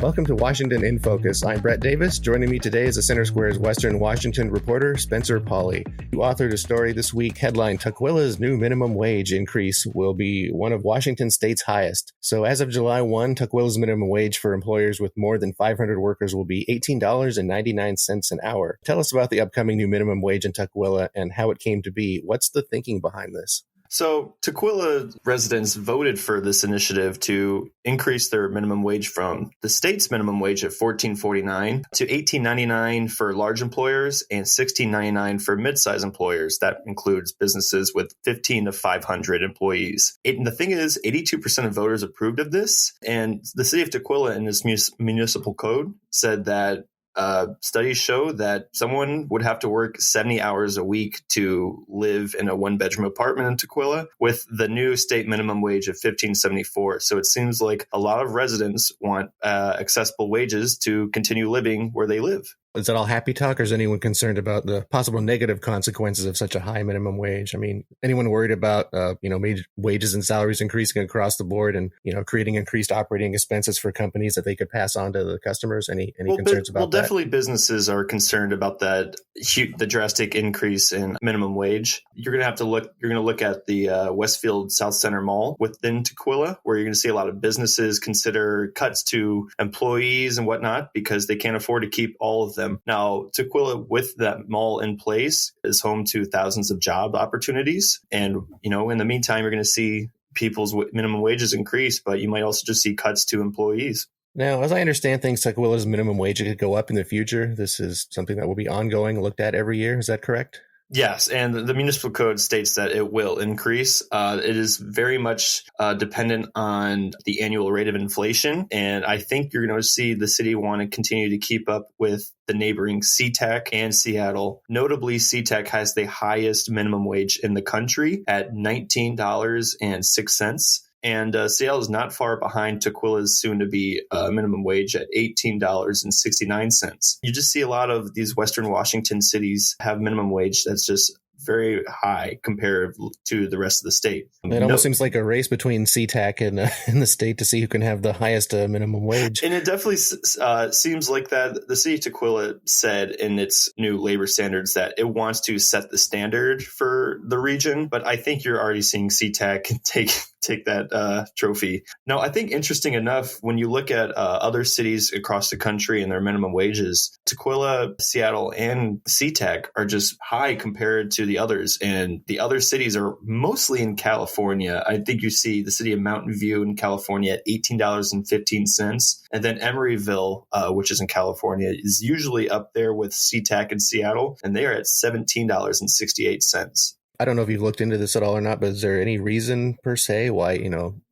Welcome to Washington in Focus. I'm Brett Davis. Joining me today is the Center Square's Western Washington reporter, Spencer Pauly. You authored a story this week, headline, Tukwila's new minimum wage increase will be one of Washington state's highest. So as of July 1, Tukwila's minimum wage for employers with more than 500 workers will be $18.99 an hour. Tell us about the upcoming new minimum wage in Tukwila and how it came to be. What's the thinking behind this? So Tukwila residents voted for this initiative to increase their minimum wage from the state's minimum wage at $14.49 to $18.99 for large employers and $16.99 for mid-size employers. That includes businesses with 15 to 500 employees. And the thing is, 82% of voters approved of this. And the city of Tukwila in its municipal code said that studies show that someone would have to work 70 hours a week to live in a one-bedroom apartment in Tukwila with the new state minimum wage of $15.74. So it seems like a lot of residents want accessible wages to continue living where they live. Is that all happy talk, or is anyone concerned about the possible negative consequences of such a high minimum wage? I mean, anyone worried about, wages and salaries increasing across the board and, creating increased operating expenses for companies that they could pass on to the customers? Any concerns about that? Well, definitely businesses are concerned about that, the drastic increase in minimum wage. You're going to look at the Westfield South Center Mall within Tukwila, where you're going to see a lot of businesses consider cuts to employees and whatnot because they can't afford to keep all of them. Now, Tukwila, with that mall in place, is home to thousands of job opportunities. And, in the meantime, you're going to see people's minimum wages increase, but you might also just see cuts to employees. Now, as I understand things, Tukwila's minimum wage could go up in the future. This is something that will be ongoing, looked at every year. Is that correct? Yes, and the municipal code states that it will increase. It is very much dependent on the annual rate of inflation, and I think you're going to see the city want to continue to keep up with the neighboring SeaTac and Seattle. Notably, SeaTac has the highest minimum wage in the country at $19.06. And Seattle is not far behind Tukwila's soon-to-be minimum wage at $18.69. You just see a lot of these Western Washington cities have minimum wage that's just very high compared to the rest of the state. It almost seems like a race between SeaTac and the state to see who can have the highest minimum wage. And it definitely seems like that. The city of Tukwila said in its new labor standards that it wants to set the standard for the region. But I think you're already seeing SeaTac take that trophy. Now, I think interesting enough, when you look at other cities across the country and their minimum wages, Tukwila, Seattle, and SeaTac are just high compared to the others. And the other cities are mostly in California. I think you see the city of Mountain View in California at $18.15. And then Emeryville, which is in California, is usually up there with SeaTac and Seattle, and they are at $17.68. I don't know if you've looked into this at all or not, but is there any reason per se why,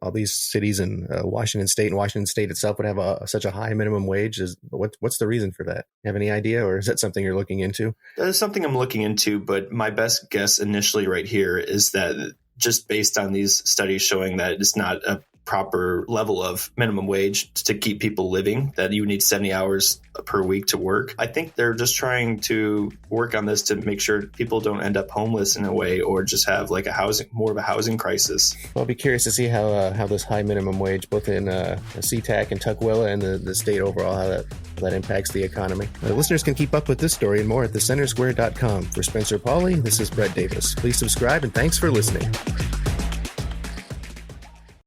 all these cities in Washington State and Washington State itself would have such a high minimum wage? What's the reason for that? You have any idea, or is that something you're looking into? That is something I'm looking into, but my best guess initially right here is that just based on these studies showing that it's not a proper level of minimum wage to keep people living, that you need 70 hours per week to work. I think they're just trying to work on this to make sure people don't end up homeless in a way or just have like more of a housing crisis. Well, I'll be curious to see how this high minimum wage, both in SeaTac and Tukwila and the state overall, how that impacts the economy. Listeners can keep up with this story and more at thecentersquare.com. For Spencer Pauly, this is Brett Davis. Please subscribe and thanks for listening.